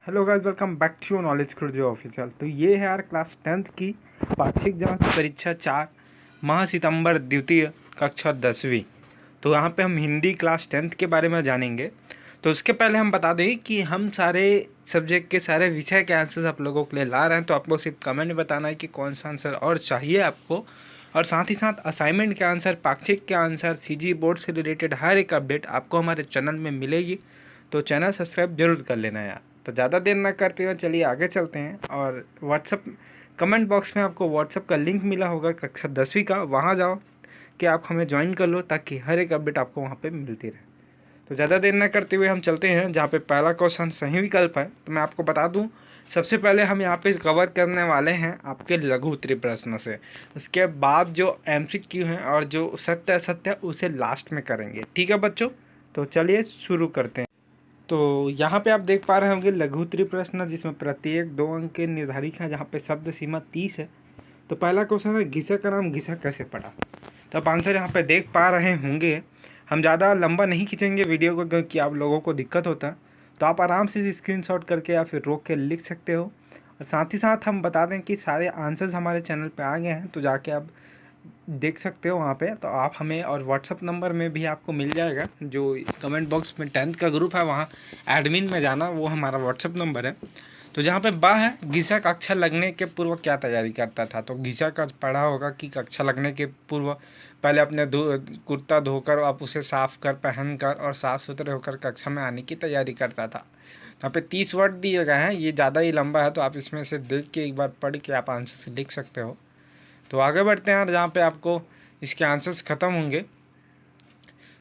Hello guys, welcome back to knowledge खुर्जे official. तो ये है यार क्लास 10th की पाक्षिक जांच परीक्षा 4 माह सितंबर द्वितीय कक्षा 10वीं। तो यहाँ पे हम हिंदी क्लास 10th के बारे में जानेंगे। तो उसके पहले हम बता दें कि हम सारे सब्जेक्ट के सारे विषय के आंसर्स आप लोगों के लिए ला रहे हैं। तो आपको सिर्फ कमेंट में बताना है कि कौन सा आंसर और चाहिए आपको, और साथ ही साथ असाइनमेंट के आंसर, पाक्षिक के आंसर, सीजी बोर्ड से रिलेटेड हर एक अपडेट आपको हमारे चैनल में मिलेगी। तो चैनल सब्सक्राइब जरूर कर लेना यार। तो ज़्यादा देर ना करते हुए चलिए आगे चलते हैं। और व्हाट्सअप कमेंट बॉक्स में आपको व्हाट्सअप का लिंक मिला होगा कक्षा 10वीं का, वहाँ जाओ कि आप हमें ज्वाइन कर लो ताकि हर एक अपडेट आपको वहाँ पे मिलती रहे। तो ज़्यादा देर ना करते हुए हम चलते हैं जहाँ पे पहला क्वेश्चन सही विकल्प है। तो मैं आपको बता दूं, सबसे पहले हम यहाँ पे कवर करने वाले हैं आपके लघु उत्तरीय प्रश्न से। उसके बाद जो MCQ हैं और जो सत्य असत्य है उसे लास्ट में करेंगे। ठीक है बच्चों, तो चलिए शुरू करते हैं। तो यहाँ पे आप देख पा रहे होंगे लघु उत्तरीय प्रश्न, जिसमें प्रत्येक 2 अंक के निर्धारित हैं, जहाँ पे शब्द सीमा 30 है। तो पहला क्वेश्चन है, घिसा का नाम घिसा कैसे पड़ा। तो आप आंसर यहाँ पे देख पा रहे होंगे। हम ज़्यादा लंबा नहीं खींचेंगे वीडियो को क्योंकि आप लोगों को दिक्कत होता है। तो आप आराम से स्क्रीनशॉट करके या फिर रोक के लिख सकते हो। और साथ ही साथ हम बता दें कि सारे आंसर्स हमारे चैनल पे आ गए हैं, तो जाके आप देख सकते हो वहाँ पे। तो आप हमें, और व्हाट्सअप नंबर में भी आपको मिल जाएगा, जो कमेंट बॉक्स में 10th का ग्रुप है वहाँ एडमिन में जाना, वो हमारा व्हाट्सअप नंबर है। तो जहाँ पे बा है, घिसा कक्षा लगने के पूर्व क्या तैयारी करता था। तो घिसा का पढ़ा होगा कि कक्षा लगने के पूर्व पहले अपने कुर्ता धोकर आप उसे साफ कर पहन कर और साफ सुथरे होकर कक्षा में आने की तैयारी करता था। यहाँ पे 30 वर्ड दिए गए हैं, ये ज़्यादा ही लंबा है, तो आप इसमें से देख के एक बार पढ़ के आप आंसर से लिख सकते हो। तो आगे बढ़ते हैं, जहाँ पे आपको इसके आंसर्स ख़त्म होंगे।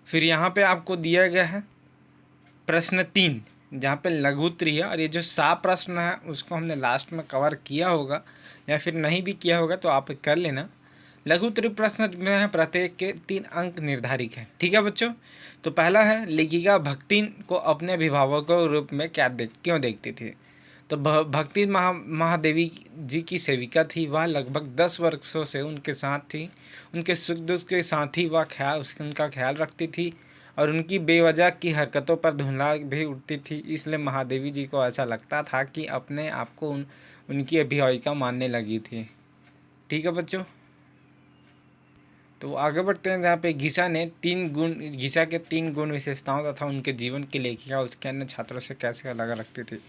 फिर यहाँ पे आपको दिया गया है प्रश्न 3, जहाँ पे लघु उत्तरीय है, और ये जो 7 प्रश्न है उसको हमने लास्ट में कवर किया होगा, या फिर नहीं भी किया होगा तो आप कर लेना। लघु उत्तरीय प्रश्न में है प्रत्येक के 3 अंक निर्धारित हैं। ठीक है बच्चों। तो पहला है, लेखिका भक्ति को अपने अभिभावकों के रूप में क्यों देखती थी। तो भक्ति महादेवी जी की सेविका थी। वह लगभग 10 वर्षों से उनके साथ थी। उनके सुख दुख के साथ ही वह उनका ख्याल रखती थी, और उनकी बेवजह की हरकतों पर धुंधला भी उठती थी। इसलिए महादेवी जी को ऐसा लगता था कि अपने आप को उनकी अभिभाविका मानने लगी थी। ठीक है बच्चों। तो आगे बढ़ते हैं, जहाँ पे घिसा के 3 गुण विशेषताओं तथा उनके जीवन की लेखिका उसके अन्य छात्रों से कैसे अलग रखती थी।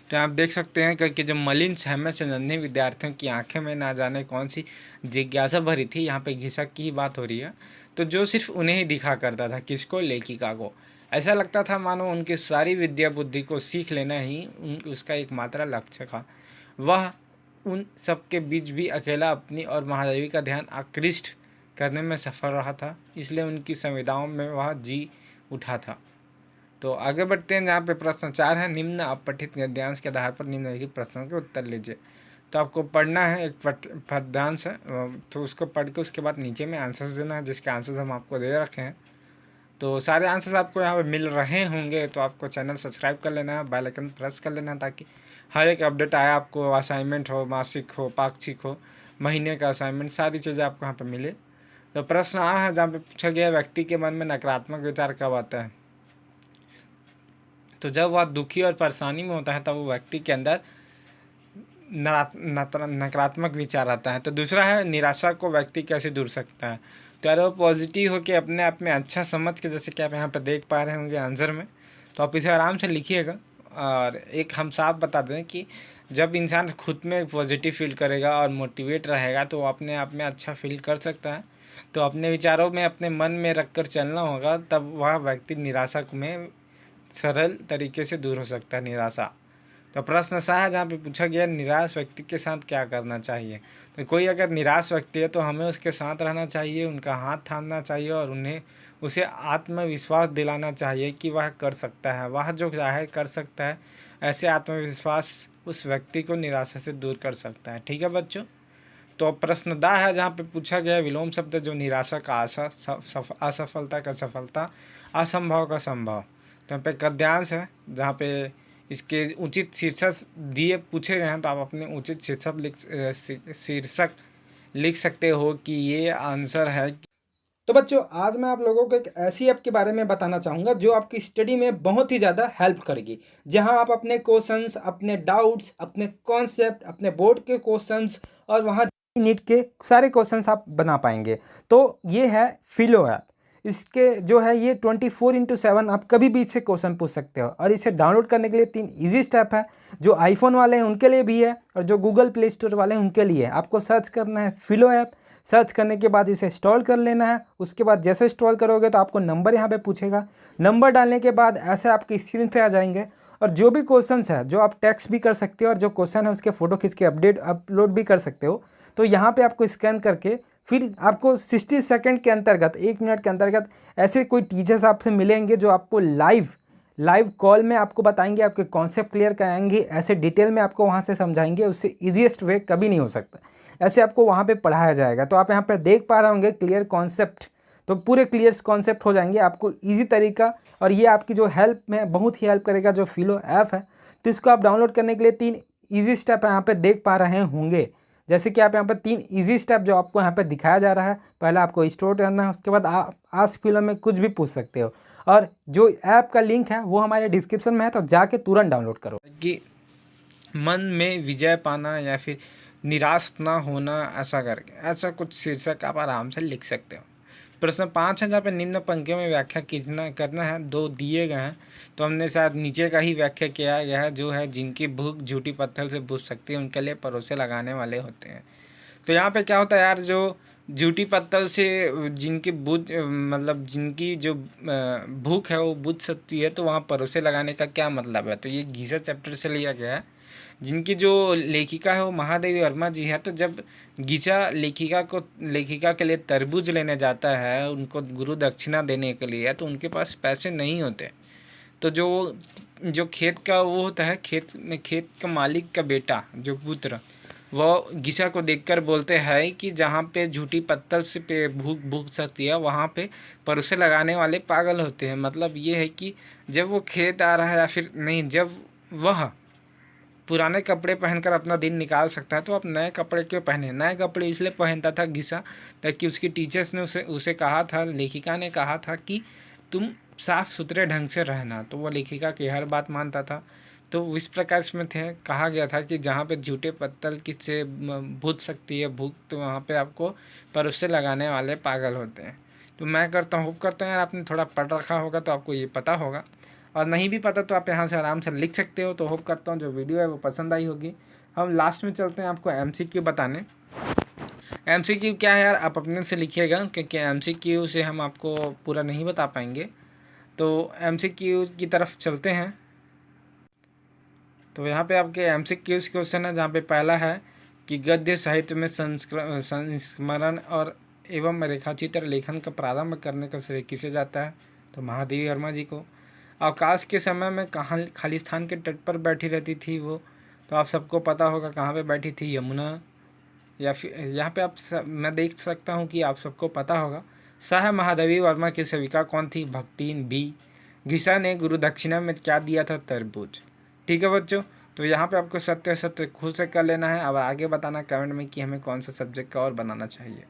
तो आप देख सकते हैं कि जो मलिन सहमे से नन्हे विद्यार्थियों की आंखें में ना जाने कौन सी जिज्ञासा भरी थी। यहाँ पे घिसा की ही बात हो रही है। तो जो सिर्फ उन्हें ही दिखा करता था, किसको, लेखिका को। ऐसा लगता था मानो उनकी सारी विद्या बुद्धि को सीख लेना ही उसका एकमात्र लक्ष्य था। वह उन सबके बीच भी अकेला अपनी और महादेवी का ध्यान आकृष्ट करने में सफल रहा था, इसलिए उनकी संविधाओं में वह जी उठा था। तो आगे बढ़ते हैं, जहाँ पे प्रश्न 4 है, निम्न अपठित गद्यांश के आधार पर निम्नलिखित प्रश्नों के उत्तर लीजिए। तो आपको पढ़ना है, एक पद्यांश है, तो उसको पढ़ के उसके बाद नीचे में आंसर्स देना है, जिसके आंसर्स हम आपको दे रखे हैं। तो सारे आंसर्स आपको यहाँ पे मिल रहे होंगे। तो आपको चैनल सब्सक्राइब कर लेना है, बेल आइकन प्रेस कर लेना है, ताकि हर एक अपडेट आए आपको। असाइनमेंट हो, मासिक हो, पाक्षिक हो, महीने का असाइनमेंट, सारी चीज़ें आपको यहाँ पर मिले। तो प्रश्न आ है, जहाँ पे पूछा गया, व्यक्ति के मन में नकारात्मक विचार कब आता है। तो जब वह दुखी और परेशानी में होता है तब वो व्यक्ति के अंदर नकारात्मक विचार आता है। तो दूसरा है, निराशा को व्यक्ति कैसे दूर सकता है। तो यार वो पॉजिटिव होकर अपने आप में अच्छा समझ के, जैसे कि आप यहाँ पे देख पा रहे होंगे आंसर में, तो आप इसे आराम से लिखिएगा। और एक हम साफ बता दें कि जब इंसान खुद में पॉजिटिव फील करेगा और मोटिवेट रहेगा तो वो अपने आप में अच्छा फील कर सकता है। तो अपने विचारों में अपने मन में रख कर चलना होगा, तब वह व्यक्ति निराशा में सरल तरीके से दूर हो सकता है, निराशा। तो प्रश्न सा है, जहाँ पे पूछा गया, निराश व्यक्ति के साथ क्या करना चाहिए। तो कोई अगर निराश व्यक्ति है तो हमें उसके साथ रहना चाहिए, उनका हाथ थामना चाहिए, और उसे आत्मविश्वास दिलाना चाहिए कि वह कर सकता है, वह जो चाहे कर सकता है। ऐसे आत्मविश्वास उस व्यक्ति को निराशा से दूर कर सकता है। ठीक है बच्चों। तो प्रश्न दा है, जहाँ पे पूछा गया, विलोम शब्द जो निराशा का आशा, असफलता का सफलता, असंभव का संभव। तो यहाँ पे गद्यांश है, जहाँ पे इसके उचित शीर्षक दिए पूछे गए हैं। तो आप अपने उचित शीर्षक लिख सकते हो कि ये आंसर है तो बच्चों आज मैं आप लोगों को एक ऐसी ऐप के बारे में बताना चाहूँगा जो आपकी स्टडी में बहुत ही ज़्यादा हेल्प करेगी, जहां आप अपने क्वेश्चंस, अपने डाउट्स, अपने कॉन्सेप्ट, अपने बोर्ड के क्वेश्चंस और वहां नीट के सारे क्वेश्चंस आप बना पाएंगे। तो ये है फिलो ऐप। इसके जो है ये 24/7 आप कभी भी इससे क्वेश्चन पूछ सकते हो। और इसे डाउनलोड करने के लिए 3 ईजी स्टेप है, जो आईफोन वाले हैं उनके लिए भी है और जो गूगल प्ले स्टोर वाले हैं उनके लिए है। आपको सर्च करना है फिलो ऐप। सर्च करने के बाद इसे इंस्टॉल कर लेना है। उसके बाद जैसे इंस्टॉल करोगे तो आपको नंबर यहाँ पे पूछेगा। नंबर डालने के बाद ऐसे आपकी स्क्रीन पे आ जाएंगे और जो भी क्वेश्चंस है जो आप टेक्स्ट भी कर सकते हो और जो क्वेश्चन है उसके फ़ोटो खींच के अपलोड भी कर सकते हो। तो यहाँ पे आपको स्कैन करके फिर आपको 60 सेकंड के अंतर्गत, 1 मिनट के अंतर्गत ऐसे कोई टीचर्स आपसे मिलेंगे जो आपको लाइव कॉल में आपको बताएंगे, आपके कॉन्सेप्ट क्लियर कराएंगे, ऐसे डिटेल में आपको वहाँ से समझाएंगे। उससे ईजीएस्ट वे कभी नहीं हो सकता, ऐसे आपको वहाँ पे पढ़ाया जाएगा। तो आप यहाँ पे देख पा रहे होंगे क्लियर कॉन्सेप्ट, तो पूरे क्लियर कॉन्सेप्ट हो जाएंगे आपको ईजी तरीका। और ये आपकी जो हेल्प में बहुत ही हेल्प करेगा जो फिलो ऐप है। तो इसको आप डाउनलोड करने के लिए 3 ईजी स्टेप यहाँ पे देख पा रहे होंगे। जैसे कि आप यहाँ पर 3 ईजी स्टेप जो आपको यहाँ पे दिखाया जा रहा है, पहले आपको स्टोर करना है, उसके बाद आप आस्क फिलो में कुछ भी पूछ सकते हो। और जो ऐप का लिंक है वो हमारे डिस्क्रिप्शन में है, तो जाके तुरंत डाउनलोड करो। कि मन में विजय पाना या फिर निराश ना होना, ऐसा करके ऐसा कुछ शीर्षक आप आराम से लिख सकते हो। प्रश्न 5 है जहाँ पे निम्न पंक्तियों में व्याख्या करना है, 2 दिए गए हैं। तो हमने शायद नीचे का ही व्याख्या किया गया है, जो है जिनकी भूख झूठी पत्थर से बुझ सकती है उनके लिए परोसे लगाने वाले होते हैं। तो यहाँ पे क्या होता है यार, जो झूठी पत्तल से जिनकी मतलब जिनकी जो भूख है वो बुझ सकती है, तो वहाँ परोसे लगाने का क्या मतलब है। तो ये गीता चैप्टर से लिया गया है। जिनकी जो लेखिका है वो महादेवी वर्मा जी है। तो जब गीता लेखिका के लिए तरबूज लेने जाता है, उनको गुरु दक्षिणा देने के लिए, तो उनके पास पैसे नहीं होते। तो जो खेत का वो होता है, खेत का मालिक का बेटा, जो पुत्र, वो गीता को देखकर बोलते हैं कि जहाँ पे झूठी पत्तल से पे भूख सकती है, वहाँ पे परोसे लगाने वाले पागल होते हैं। मतलब ये है कि जब वो खेत आ रहा है या फिर नहीं, जब वह पुराने कपड़े पहनकर अपना दिन निकाल सकता है, तो आप नए कपड़े क्यों पहने। नए कपड़े इसलिए पहनता था गीता, ताकि उसकी टीचर्स ने उसे कहा था, लेखिका ने कहा था कि तुम साफ सुथरे ढंग से रहना। तो वो लेखिका की हर बात मानता था। तो इस प्रकार इसमें कहा गया था कि जहाँ पे झूठे पत्तल किससे बुझ सकती है भूख, तो वहाँ पे आपको परोसे लगाने वाले पागल होते हैं। तो मैं होप करता हूँ यार आपने थोड़ा पढ़ रखा होगा तो आपको ये पता होगा, और नहीं भी पता तो आप यहाँ से आराम से लिख सकते हो। तो होप करता हूँ जो वीडियो है वो पसंद आई होगी। हम लास्ट में चलते हैं आपको MCQ बताने। MCQ क्या है यार, आप अपने से लिखिएगा, क्योंकि MCQ से हम आपको पूरा नहीं बता पाएंगे। तो MCQ की तरफ चलते हैं। तो यहाँ पे आपके MCQ क्वेश्चन है, जहाँ पे पहला है कि गद्य साहित्य में संस्मरण और एवं रेखाचित्र लेखन का प्रारंभ करने का श्रेय किसे जाता है। तो महादेवी वर्मा जी को। अवकाश के समय में कहाँ खालिस्तान के तट पर बैठी रहती थी वो, तो आप सबको पता होगा कहाँ पे बैठी थी, यमुना। या फिर यहाँ पे मैं देख सकता हूँ कि आप सबको पता होगा। शाह महादेवी वर्मा की सेविका कौन थी, भक्तिन बी। गीता ने गुरु दक्षिणा में क्या दिया था, तरबूज। ठीक है बच्चों, तो यहाँ पे आपको सत्य खुद से कर लेना है। अब आगे बताना कमेंट में कि हमें कौन सा सब्जेक्ट का और बनाना चाहिए।